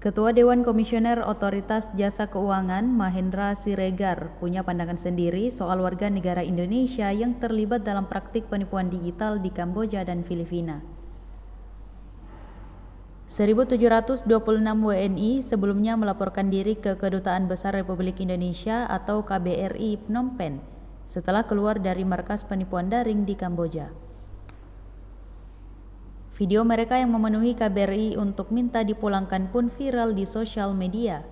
Ketua Dewan Komisioner Otoritas Jasa Keuangan, Mahendra Siregar, punya pandangan sendiri soal warga negara Indonesia yang terlibat dalam praktik penipuan digital di Kamboja dan Filipina. 1.726 WNI sebelumnya melaporkan diri ke Kedutaan Besar Republik Indonesia atau KBRI Phnom Penh setelah keluar dari markas penipuan daring di Kamboja. Video mereka yang memenuhi KBRI untuk minta dipulangkan pun viral di sosial media.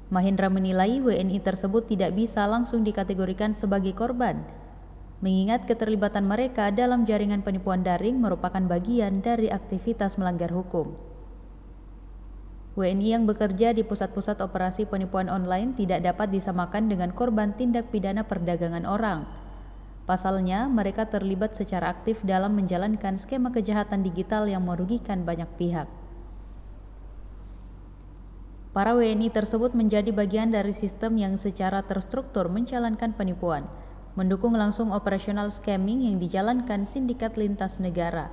Mahendra menilai WNI tersebut tidak bisa langsung dikategorikan sebagai korban, mengingat keterlibatan mereka dalam jaringan penipuan daring merupakan bagian dari aktivitas melanggar hukum. WNI yang bekerja di pusat-pusat operasi penipuan online tidak dapat disamakan dengan korban tindak pidana perdagangan orang. Pasalnya, mereka terlibat secara aktif dalam menjalankan skema kejahatan digital yang merugikan banyak pihak. Para WNI tersebut menjadi bagian dari sistem yang secara terstruktur menjalankan penipuan, mendukung langsung operasional scamming yang dijalankan sindikat lintas negara.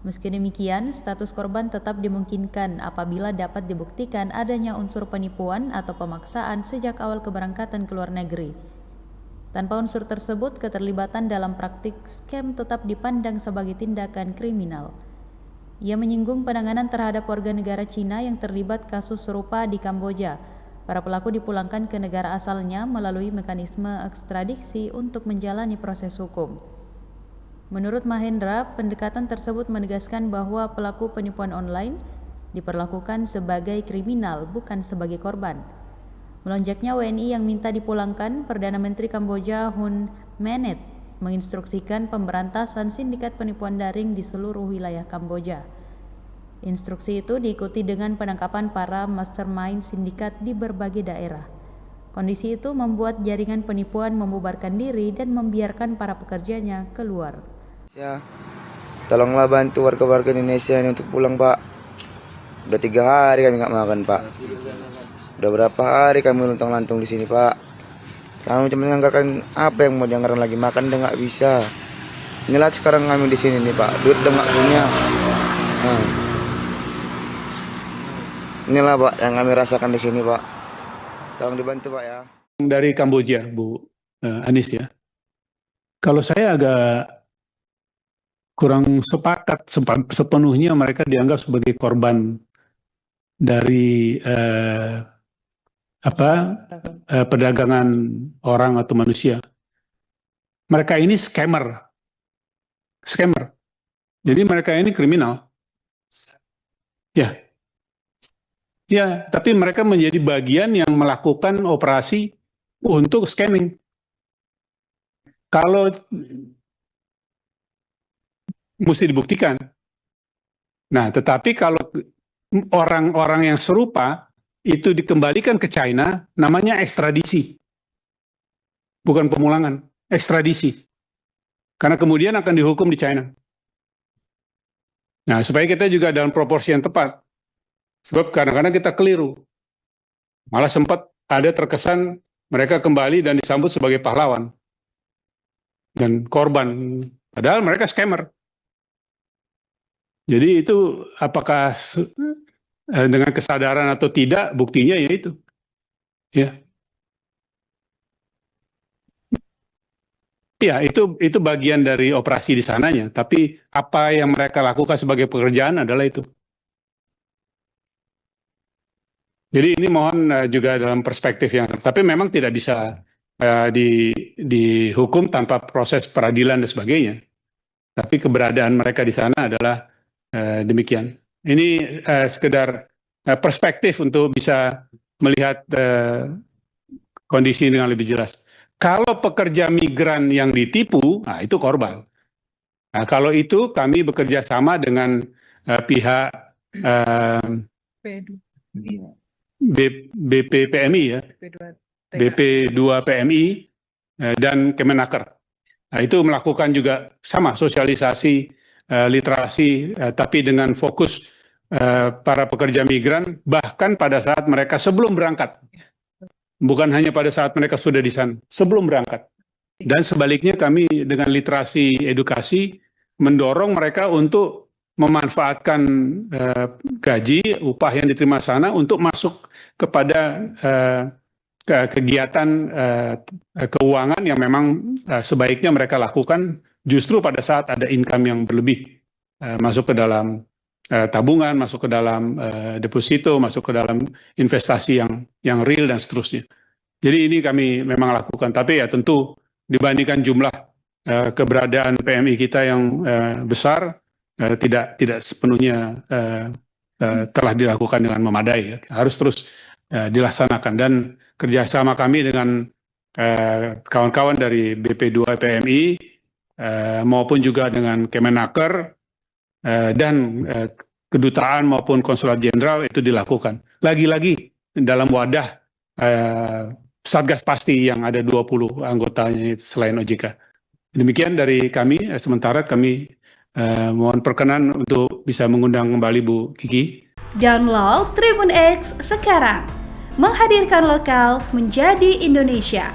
Meski demikian, status korban tetap dimungkinkan apabila dapat dibuktikan adanya unsur penipuan atau pemaksaan sejak awal keberangkatan ke luar negeri. Tanpa unsur tersebut, keterlibatan dalam praktik scam tetap dipandang sebagai tindakan kriminal. Ia menyinggung penanganan terhadap warga negara Cina yang terlibat kasus serupa di Kamboja. Para pelaku dipulangkan ke negara asalnya melalui mekanisme ekstradisi untuk menjalani proses hukum. Menurut Mahendra, pendekatan tersebut menegaskan bahwa pelaku penipuan online diperlakukan sebagai kriminal, bukan sebagai korban. Melonjaknya WNI yang minta dipulangkan, Perdana Menteri Kamboja Hun Manet menginstruksikan pemberantasan sindikat penipuan daring di seluruh wilayah Kamboja. Instruksi itu diikuti dengan penangkapan para mastermind sindikat di berbagai daerah. Kondisi itu membuat jaringan penipuan membubarkan diri dan membiarkan para pekerjanya keluar. Ya, tolonglah bantu warga-warga Indonesia ini untuk pulang, Pak. Udah 3 hari kami nggak makan, Pak. Udah berapa hari kami luntang-lantung di sini, Pak. Kami cuma menganggarkan apa yang mau dianggarkan lagi, makan udah nggak bisa. Inilah sekarang kami di sini nih, Pak. Duit udah nggak punya. Nah, inilah, Pak, yang kami rasakan di sini, Pak. Tolong dibantu, Pak, ya. Dari Kamboja, Bu Anis ya. Kalau saya agak kurang sepakat sepenuhnya mereka dianggap sebagai korban dari perdagangan orang atau manusia. Mereka ini scammer. Jadi mereka ini kriminal. Ya, tapi mereka menjadi bagian yang melakukan operasi untuk scamming. Kalau mesti dibuktikan. Nah, tetapi kalau orang-orang yang serupa itu dikembalikan ke China, namanya ekstradisi. Bukan pemulangan, ekstradisi. Karena kemudian akan dihukum di China. Nah, supaya kita juga dalam proporsi yang tepat. Sebab kadang-kadang kita keliru. Malah sempat ada terkesan mereka kembali dan disambut sebagai pahlawan. Dan korban. Padahal mereka scammer. Jadi itu apakah dengan kesadaran atau tidak, buktinya ya itu. Ya. Ya, itu bagian dari operasi di sananya, tapi apa yang mereka lakukan sebagai pekerjaan adalah itu. Jadi ini mohon juga dalam perspektif yang, tapi memang tidak bisa dihukum tanpa proses peradilan dan sebagainya. Tapi keberadaan mereka di sana adalah demikian. Ini sekedar perspektif untuk bisa melihat kondisi dengan lebih jelas. Kalau pekerja migran yang ditipu, nah itu korban. Nah, kalau itu kami bekerja sama dengan pihak BPPMI ya, BP2PMI dan Kemenaker. Nah, itu melakukan juga sama sosialisasi literasi, tapi dengan fokus para pekerja migran, bahkan pada saat mereka sebelum berangkat. Bukan hanya pada saat mereka sudah di sana, sebelum berangkat. Dan sebaliknya kami dengan literasi edukasi mendorong mereka untuk memanfaatkan gaji, upah yang diterima sana untuk masuk kepada kegiatan keuangan yang memang sebaiknya mereka lakukan justru pada saat ada income yang berlebih, masuk ke dalam tabungan, masuk ke dalam deposito, masuk ke dalam investasi yang real dan seterusnya. Jadi ini kami memang lakukan, tapi ya tentu dibandingkan jumlah keberadaan PMI kita yang besar, tidak sepenuhnya telah dilakukan dengan memadai, ya. Harus terus dilaksanakan, dan kerjasama kami dengan kawan-kawan dari BP2 PMI maupun juga dengan Kemenaker dan kedutaan maupun konsulat jenderal itu dilakukan. Lagi-lagi dalam wadah Satgas Pasti yang ada 20 anggotanya selain OJK. Demikian dari kami, sementara kami mohon perkenan untuk bisa mengundang kembali Bu Kiki. Download Tribun X sekarang, menghadirkan lokal menjadi Indonesia.